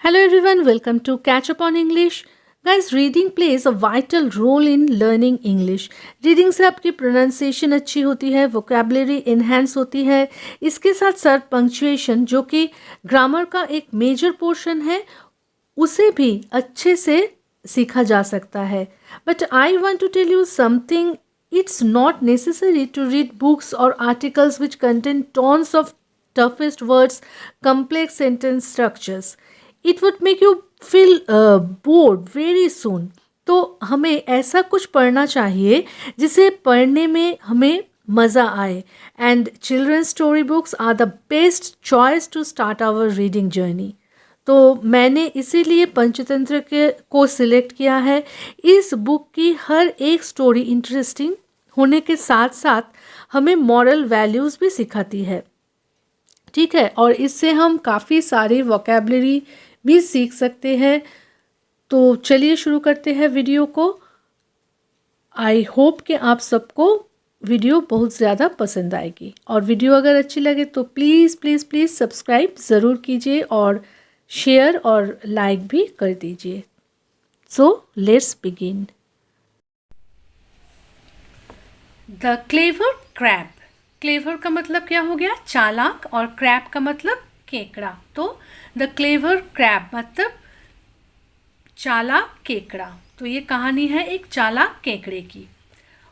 Hello everyone, welcome to Catch Up on English. Guys, reading plays a vital role in learning English. Reading से आपकी pronunciation अच्छी होती है, vocabulary enhance होती है, इसके साथ साथ पंक्चुएशन जो कि ग्रामर का एक मेजर पोर्शन है उसे भी अच्छे से सीखा जा सकता है. But I want to tell you something. It's not necessary to read books or articles which contain tons of toughest words, complex sentence structures. It would make you feel bored very soon. तो हमें ऐसा कुछ पढ़ना चाहिए जिसे पढ़ने में हमें मज़ा आए. And children story books are the best choice to start our reading journey. तो मैंने इसीलिए पंचतंत्र के को सिलेक्ट किया है. इस बुक की हर एक स्टोरी इंटरेस्टिंग होने के साथ साथ हमें मॉरल वैल्यूज़ भी सिखाती है. ठीक है, और इससे हम काफ़ी सारी वोकेबलरी भी सीख सकते हैं. तो चलिए शुरू करते हैं वीडियो को. आई होप कि आप सबको वीडियो बहुत ज़्यादा पसंद आएगी, और वीडियो अगर अच्छी लगे तो प्लीज़ प्लीज़ प्लीज़ सब्सक्राइब ज़रूर कीजिए और शेयर और लाइक भी कर दीजिए. So let's begin. The clever crab. Clever का मतलब क्या हो गया? चालाक. और क्रैब का मतलब केकड़ा. तो द क्लेवर क्रैब मतलब चालाक केकड़ा. तो ये कहानी है एक चालाक केकड़े की.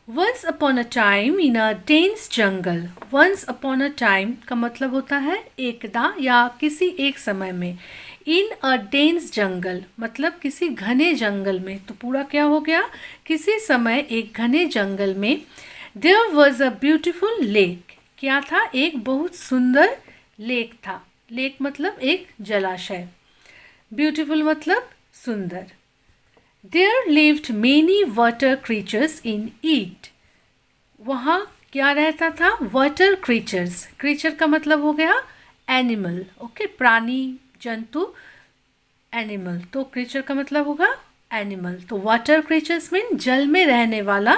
Once upon a time in a dense jungle. Once upon a time का मतलब होता है एकदा या किसी एक समय में. इन अ डेंस जंगल मतलब किसी घने जंगल में. तो पूरा क्या हो गया? किसी समय एक घने जंगल में. There was a beautiful lake. क्या था? एक बहुत सुंदर लेक था. लेक मतलब एक जलाशय. ब्यूटिफुल मतलब सुंदर. There lived many water creatures in it. वहाँ क्या रहता था? Water creatures. क्रीचर का मतलब हो गया एनिमल. ओके, प्राणी, जंतु, एनिमल. तो क्रीचर का मतलब होगा एनिमल. तो वाटर क्रीचर्स मीन जल में रहने वाला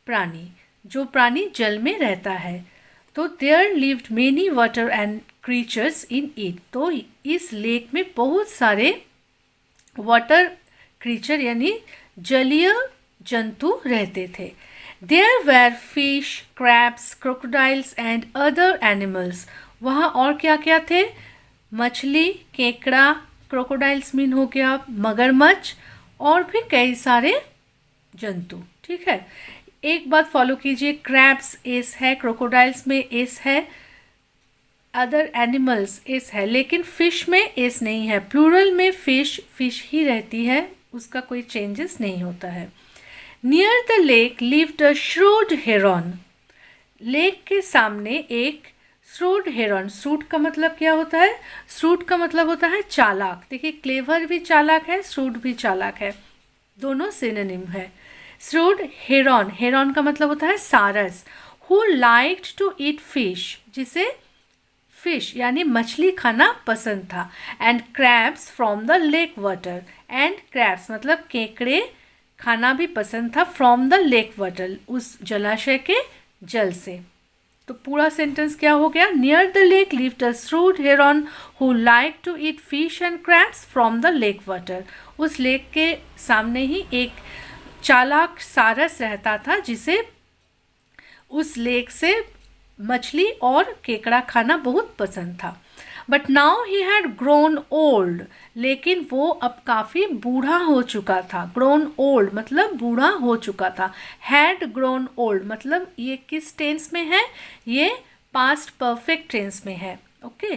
प्राणी, जो प्राणी जल में रहता है. तो there lived many water and creatures in it. तो इस लेक में बहुत सारे वाटर क्रीचर यानी जलीय जंतु रहते थे. There were fish, crabs, crocodiles and other animals. वहाँ और क्या क्या थे? मछली, केकड़ा, क्रोकोडाइल्स मीन हो गया मगरमच्छ, और भी कई सारे जंतु. ठीक है, एक बात फॉलो कीजिए. क्रैब्स एस है, क्रोकोडाइल्स में एस है, अदर एनिमल्स एस है, लेकिन फिश में एस नहीं है. प्लूरल में फिश फिश ही रहती है, उसका कोई चेंजेस नहीं होता है. Near the lake lived a shrewd heron. Lake के सामने एक श्रूड हेरॉन. श्रूड का मतलब क्या होता है? श्रूड का मतलब होता है चालाक. देखिए, क्लेवर भी चालाक है, श्रूड भी चालाक है, दोनों सिनोनिम है. Shrewd heron. हेरॉन का मतलब होता है सारस. Who liked to eat fish. जिसे फिश यानी मछली खाना पसंद था. And crabs from the lake water. And crabs मतलब केकड़े खाना भी पसंद था. फ्रॉम द लेक वाटर, उस जलाशय के जल से. तो पूरा सेंटेंस क्या हो गया? Near the lake lived a shrewd heron who like to eat fish and crabs from the lake water. उस लेक के सामने ही एक चालाक सारस रहता था जिसे उस लेक से मछली और केकड़ा खाना बहुत पसंद था. But now he had grown old. लेकिन वो अब काफ़ी बूढ़ा हो चुका था. ग्रोन ओल्ड मतलब बूढ़ा हो चुका था. हैड ग्रोन ओल्ड मतलब ये किस टेंस में है? ये पास्ट परफेक्ट टेंस में है. Okay.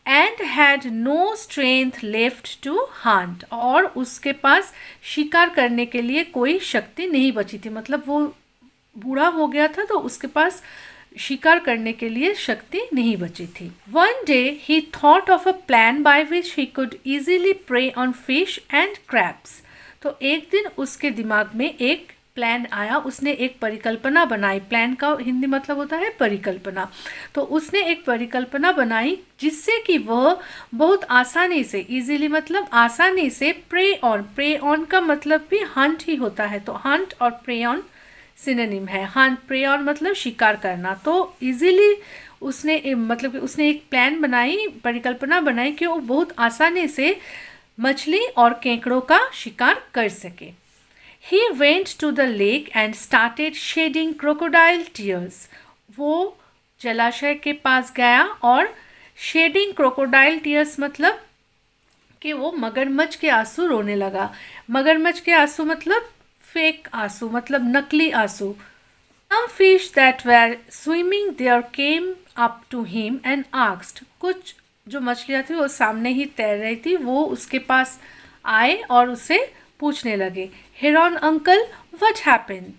And had no strength left to hunt. और उसके पास शिकार करने के लिए कोई शक्ति नहीं बची थी. मतलब वो बूढ़ा हो गया था तो उसके पास शिकार करने के लिए शक्ति नहीं बची थी. One day he thought of a plan by which he could easily prey on fish and crabs. तो एक दिन उसके दिमाग में एक प्लान आया. उसने एक परिकल्पना बनाई. प्लान का हिंदी मतलब होता है परिकल्पना. तो उसने एक परिकल्पना बनाई जिससे कि वह बहुत आसानी से, इजीली मतलब आसानी से, प्रे ऑन. प्रे ऑन का मतलब भी हंट ही होता है. तो हंट और प्रे ऑन सिनोनिम है. हंट, प्रे ऑन मतलब शिकार करना. तो इजीली उसने मतलब कि उसने एक प्लान बनाई, परिकल्पना बनाई कि वो बहुत आसानी से मछली और केकड़ों का शिकार कर सके। He went to the lake and started shedding crocodile tears. वो जलाशय के पास गया और शेडिंग क्रोकोडाइल टीयर्स मतलब कि वो मगरमच्छ के आंसू रोने लगा। मगरमच्छ के आंसू मतलब फेक आंसू, मतलब नकली आंसू। Some fish that were swimming there came up to him and asked. कुछ जो मछलियाँ थी वो सामने ही तैर रही थी, वो उसके पास आए और उसे पूछने लगे, हेरॉन अंकल व्हाट हैपेंड?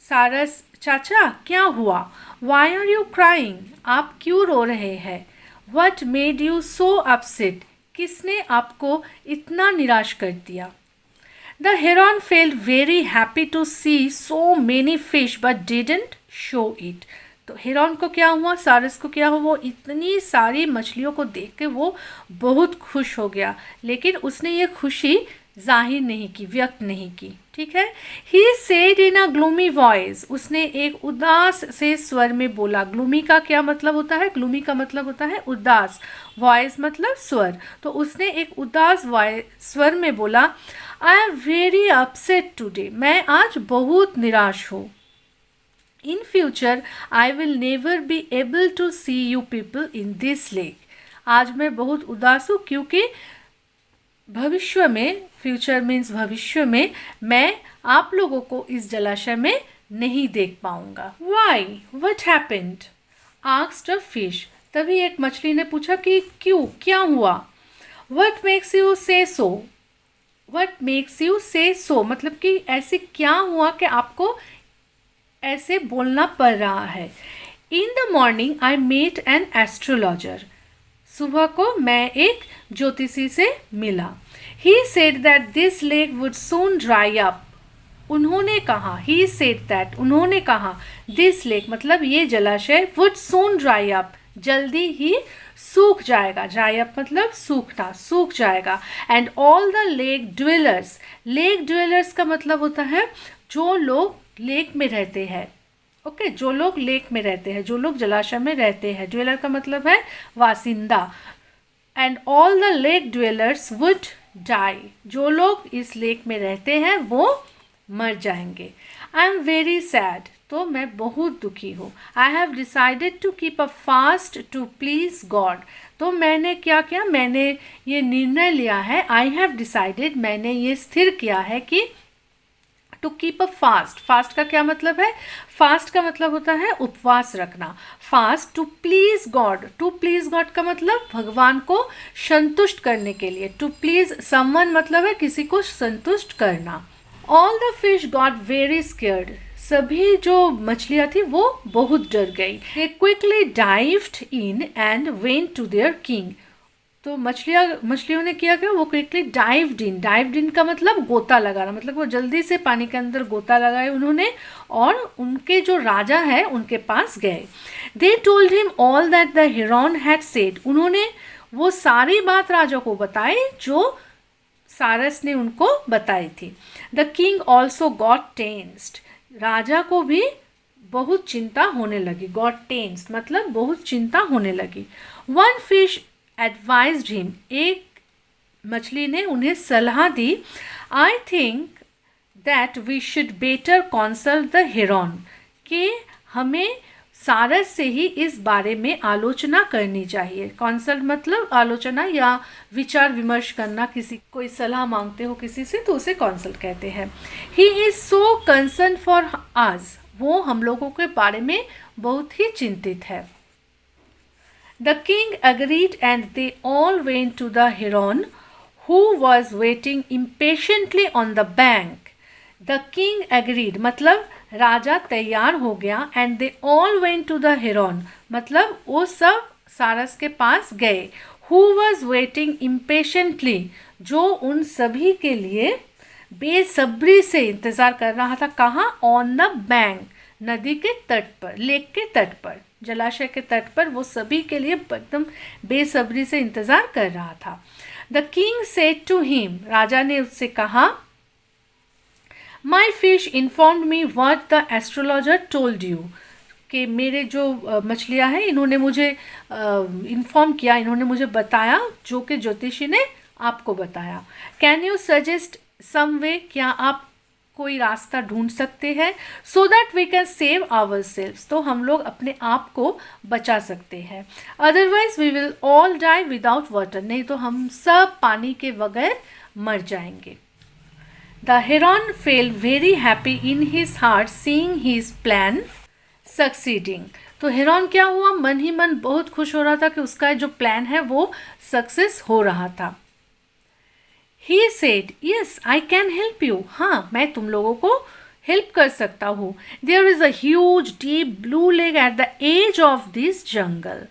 सारस चाचा क्या हुआ? Why are you crying? आप क्यों रो रहे हैं? What made you so upset? किसने आपको इतना निराश कर दिया? The heron felt very happy to see so many fish but didn't show it. तो हेरॉन को क्या हुआ, सारस को क्या हुआ, वो इतनी सारी मछलियों को देख के वो बहुत खुश हो गया, लेकिन उसने ये खुशी जाहिर नहीं की, व्यक्त नहीं की। ठीक है। He said in a gloomy voice. उसने एक उदास से स्वर में बोला। ग्लूमी का क्या मतलब होता है? ग्लूमी का मतलब होता है उदास, वॉइस मतलब स्वर। तो उसने एक उदास स्वर में बोला, I am very upset today. मैं आज बहुत निराश हूँ। In future I will never be able to see you people in this lake. आज मैं बहुत उदास हूँ क्योंकि भविष्य में, फ्यूचर मीन्स भविष्य में, मैं आप लोगों को इस जलाशय में नहीं देख पाऊंगा। Why? What happened? Asked a fish. तभी एक मछली ने पूछा कि क्यों, क्या हुआ? व्हाट मेक्स यू से सो? व्हाट मेक्स यू से सो मतलब कि ऐसे क्या हुआ कि आपको ऐसे बोलना पड़ रहा है। In the morning I met an astrologer. सुबह को मैं एक ज्योतिषी से मिला। He said that this lake would soon dry up. उन्होंने कहा, ही सेड दैट, उन्होंने कहा, दिस लेक मतलब ये जलाशय, वुड सून ड्राई अप जल्दी ही सूख जाएगा। ड्राई अप मतलब सूखना, सूख जाएगा। And all the lake dwellers का मतलब होता है जो लोग लेक में रहते हैं। ओके, जो लोग लेक में रहते हैं, जो लोग जलाशय में रहते हैं। ड्वेलर का मतलब है वासिंदा। And all the lake dwellers would die. जो लोग इस लेक में रहते हैं वो मर जाएंगे। I am very sad. तो मैं बहुत दुखी हूँ। I have decided to keep a fast to please God. तो मैंने क्या किया, मैंने ये निर्णय लिया है। आई हैव डिसाइडेड, मैंने ये स्थिर किया है कि to keep a fast. Fast का क्या मतलब है? फास्ट का मतलब होता है उपवास रखना। Fast to please God. To please God का मतलब भगवान को संतुष्ट करने के लिए। टू प्लीज समवन मतलब है किसी को संतुष्ट करना। All the fish got very scared. सभी जो मछलियाँ थी वो बहुत डर गई। They quickly dived in and went to their king. तो मछलियों ने किया क्या, वो क्विकली डाइव्ड इन का मतलब गोता लगाना, मतलब वो जल्दी से पानी के अंदर गोता लगाए उन्होंने और उनके जो राजा है उनके पास गए। They told him all that the heron had said. उन्होंने वो सारी बात राजा को बताई जो सारस ने उनको बताई थी। The king also got tensed. राजा को भी बहुत चिंता होने लगी। गॉट टेंस्ड मतलब बहुत चिंता होने लगी। One fish advised him. एक मछली ने उन्हें सलाह दी। I think that we should better consult the heron. कि हमें सारस से ही इस बारे में आलोचना करनी चाहिए। कंसल्ट मतलब आलोचना या विचार विमर्श करना। किसी कोई सलाह मांगते हो किसी से तो उसे कंसल्ट कहते हैं। He is so concern for अस। वो हम लोगों के बारे में बहुत ही चिंतित है। The king agreed and they all went to the heron who was waiting impatiently on the bank. The king agreed मतलब राजा तैयार हो गया। and they all went to the heron मतलब वो सब सारस के पास गए। who was waiting impatiently जो उन सभी के लिए बेसब्री से इंतज़ार कर रहा था। कहाँ? on the bank नदी के तट पर, लेक के तट पर, जलाशय के तट पर वो सभी के लिए एकदम बेसब्री से इंतज़ार कर रहा था। The king said to him. राजा ने उससे कहा, my fish informed me what the astrologer told you. कि मेरे जो मछलियाँ हैं इन्होंने मुझे इन्फॉर्म किया, इन्होंने मुझे बताया जो कि ज्योतिषी ने आपको बताया। Can you suggest some way, क्या आप कोई रास्ता ढूंढ सकते हैं, so that we can save ourselves, तो हम लोग अपने आप को बचा सकते हैं। Otherwise we will all die without water, नहीं तो हम सब पानी के बगैर मर जाएंगे। The heron felt very happy in his heart seeing his plan succeeding, तो हेरॉन क्या हुआ, मन ही मन बहुत खुश हो रहा था कि उसका जो प्लान है वो सक्सेस हो रहा था। He said, yes, I can help you. हाँ, मैं तुम लोगों को हेल्प कर सकता हूँ। There is a huge deep blue lake at the edge of this jungle.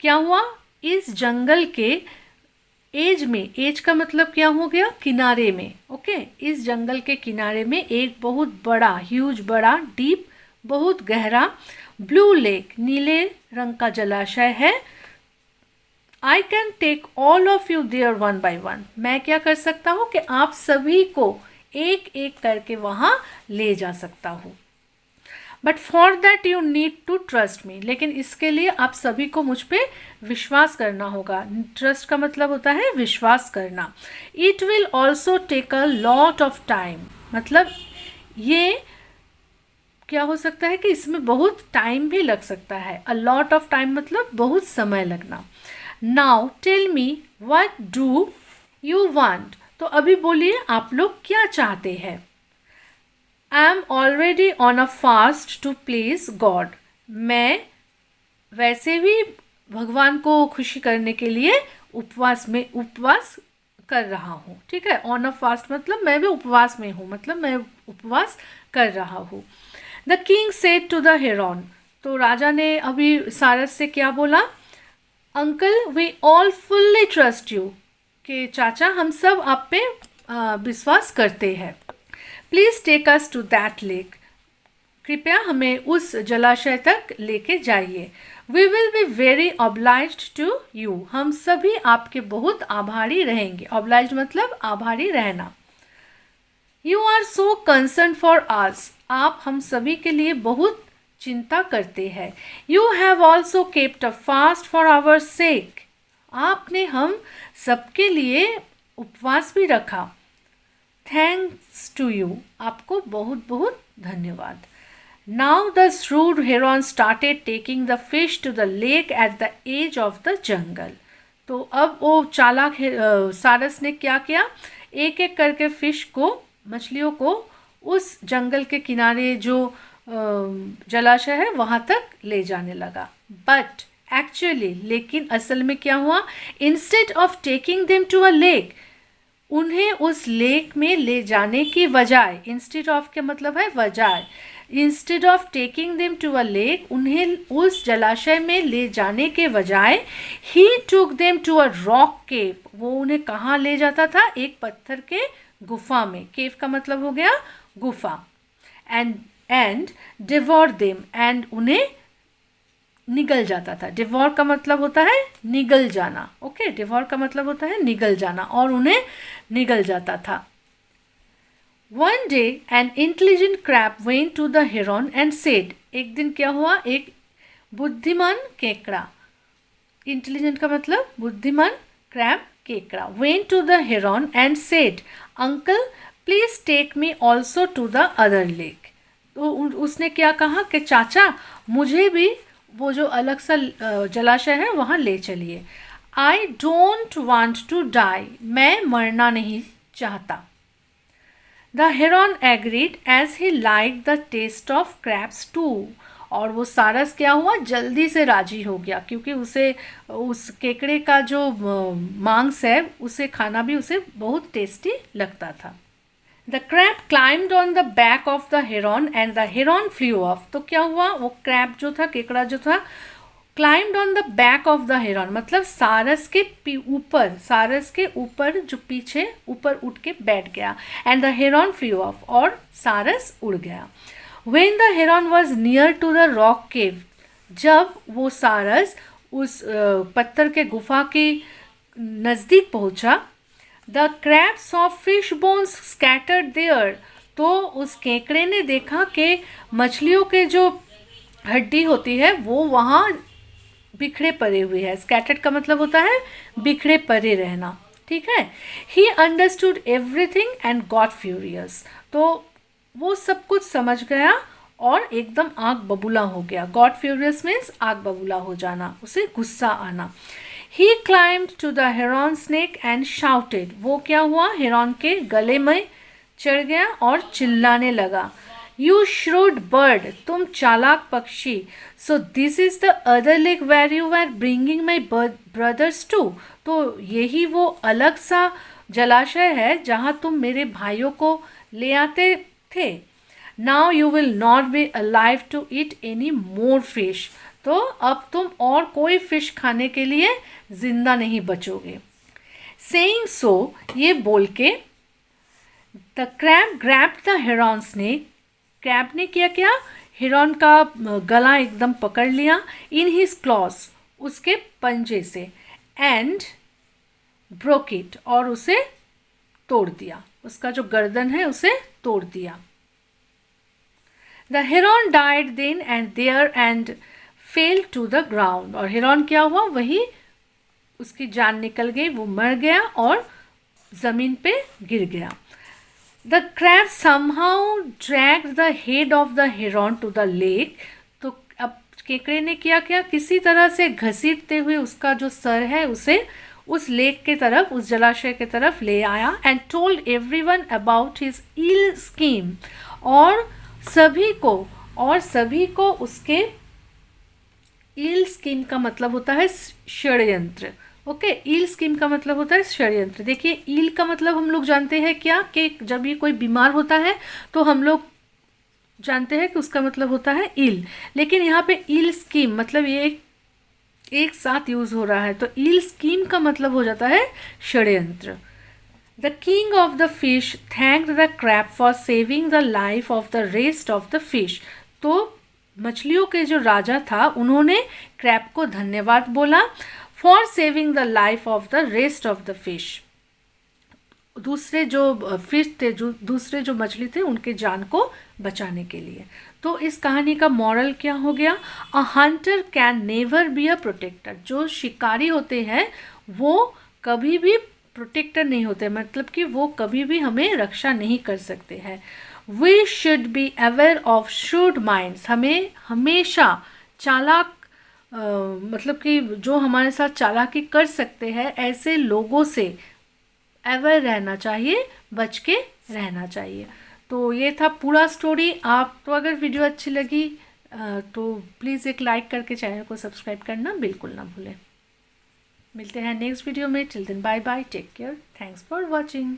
क्या हुआ, इस जंगल के एज में, एज का मतलब क्या हो गया, किनारे में, ओके इस जंगल के किनारे में एक बहुत बड़ा, ह्यूज बड़ा, डीप बहुत गहरा, ब्लू लेक नीले रंग का जलाशय है। I can take all of you there one by one. मैं क्या कर सकता हूँ कि आप सभी को एक एक करके वहाँ ले जा सकता हूँ। But for that you need to trust me. लेकिन इसके लिए आप सभी को मुझ पे विश्वास करना होगा। ट्रस्ट का मतलब होता है विश्वास करना। It will also take a lot of time. मतलब ये क्या हो सकता है कि इसमें बहुत टाइम भी लग सकता है। A lot of time मतलब बहुत समय लगना। Now tell me what do you want, तो अभी बोलिए आप लोग क्या चाहते हैं। I am already on a fast to please God, मैं वैसे भी भगवान को खुशी करने के लिए उपवास कर रहा हूँ, ठीक है। ऑन अ फास्ट मतलब मैं भी उपवास में हूँ, मतलब मैं उपवास कर रहा हूँ। The king said to the heron, तो राजा ने अभी सारस से क्या बोला, uncle we all fully trust you, कि चाचा हम सब आप पे विश्वास करते हैं। Please take us to that lake, कृपया हमें उस जलाशय तक लेके जाइए। We will be very obliged to you, हम सभी आपके बहुत आभारी रहेंगे। ऑब्लाइज्ड मतलब आभारी रहना। You are so concern for us, आप हम सभी के लिए बहुत चिंता करते हैं। You have also kept a fast for our sake, आपने हम सबके लिए उपवास भी रखा। थैंक्स टू यू, आपको बहुत बहुत धन्यवाद। Now the shrewd heron started taking the fish to the lake at the edge of the jungle, तो अब वो चालाक सारस ने क्या किया, एक एक करके फिश को, मछलियों को उस जंगल के किनारे जो जलाशय है वहाँ तक ले जाने लगा। बट एक्चुअली, लेकिन असल में क्या हुआ, instead of taking them to a lake, उन्हें उस लेक में ले जाने की बजाय, इंस्टेड ऑफ के मतलब है बजाय, instead of taking them to a lake, उन्हें उस जलाशय में ले जाने के बजाय, ही टूक देम टू अ रॉक केव, वो उन्हें कहाँ ले जाता था, एक पत्थर के गुफा में। केव का मतलब हो गया गुफा। एंड डिवोर देम, एंड उन्हें निगल जाता था। डिवोर का मतलब होता है निगल जाना, ओके डिवोर का मतलब होता है निगल जाना, और उन्हें निगल जाता था। One day an intelligent crab went to the heron and said, एक दिन क्या हुआ, एक बुद्धिमान केकड़ा, इंटेलिजेंट का मतलब बुद्धिमान, क्रैब केकड़ा, went to the heron and said, uncle please take me also to the other lake, तो उसने क्या कहा कि चाचा मुझे भी वो जो अलग सा जलाशय है वहाँ ले चलिए। I don't want to die, मैं मरना नहीं चाहता। The heron agreed as he liked the taste of crabs too, और वो सारस क्या हुआ, जल्दी से राजी हो गया, क्योंकि उसे उस केकड़े का जो मांस है उसे खाना भी उसे बहुत टेस्टी लगता था। The crab climbed on the back of the heron and the heron flew of, तो क्या हुआ, वो क्रैब जो था, केकड़ा जो था, climbed on the back of the heron, मतलब सारस के ऊपर जो पीछे ऊपर उठ के बैठ गया। And the heron flew off, और सारस उड़ गया। When the heron was near to the rock cave, जब वो सारस उस पत्थर के गुफा के नज़दीक पहुंचा, the crab saw fish bones scattered there, तो उस केकड़े ने देखा कि मछलियों के जो हड्डी होती है वो वहाँ बिखरे पड़े हुए है। स्कैटर्ड का मतलब होता है बिखरे पड़े रहना, ठीक है। He understood everything and got furious, तो वो सब कुछ समझ गया और एकदम आग बबूला हो गया। गॉट फ्यूरियस मीन्स आग बबूला हो जाना, उसे गुस्सा आना। He climbed to the heron snake and shouted, वो क्या हुआ, हेरॉन के गले में चढ़ गया और चिल्लाने लगा। यू श्रूड बर्ड, तुम चालाक पक्षी, so this is the other lake where you are bringing my brothers to, तो यही वो अलग सा जलाशय है जहाँ तुम मेरे भाइयों को ले आते थे। Now you will not be alive to eat any more fish, तो अब तुम और कोई फिश खाने के लिए जिंदा नहीं बचोगे। सेइंग सो, ये बोल के the crab grabbed the heron snake, crab ने क्या किया, हिरन का गला एकदम पकड़ लिया, इन हिज क्लॉज, उसके पंजे से, एंड ब्रोक इट, और उसे तोड़ दिया, उसका जो गर्दन है उसे तोड़ दिया। The heron died then and there and fell to the ground, और हेरॉन क्या हुआ, वही उसकी जान निकल गई, वो मर गया और ज़मीन पे गिर गया। The crab somehow dragged the head of the heron to the lake, तो अब केकड़े ने क्या किया, किसी तरह से घसीटते हुए उसका जो सर है उसे उस लेक के तरफ, उस जलाशय के तरफ ले आया। And told everyone about his ill scheme, और सभी को उसके, इल स्कीम का मतलब होता है षड्यंत्र, ओके, ईल स्कीम का मतलब होता है षड्यंत्र। देखिए ईल का मतलब हम लोग जानते हैं क्या, कि जब ये कोई बीमार होता है तो हम लोग जानते हैं कि उसका मतलब होता है ईल, लेकिन यहाँ पे ईल स्कीम मतलब ये एक साथ यूज हो रहा है, तो ईल स्कीम का मतलब हो जाता है षड्यंत्र। The king of the fish thanked the crab for saving the life of the rest of the fish, तो मछलियों के जो राजा था उन्होंने क्रैब को धन्यवाद बोला, for saving the life of the rest of the fish, दूसरे जो फिश थे, जो दूसरे जो मछली थे उनके जान को बचाने के लिए। तो इस कहानी का मॉरल क्या हो गया, a hunter can never be a protector, जो शिकारी होते हैं वो कभी भी प्रोटेक्टर नहीं होते, मतलब कि वो कभी भी हमें रक्षा नहीं कर सकते हैं। We should be aware of shrewd minds, हमें हमेशा चालाक मतलब कि जो हमारे साथ चालाकी कर सकते हैं ऐसे लोगों से अवेयर रहना चाहिए, बच के रहना चाहिए। तो ये था पूरा स्टोरी। आप तो अगर वीडियो अच्छी लगी तो प्लीज़ एक लाइक करके चैनल को सब्सक्राइब करना बिल्कुल ना भूलें। मिलते हैं नेक्स्ट वीडियो में, till then bye bye, take care, thanks for watching.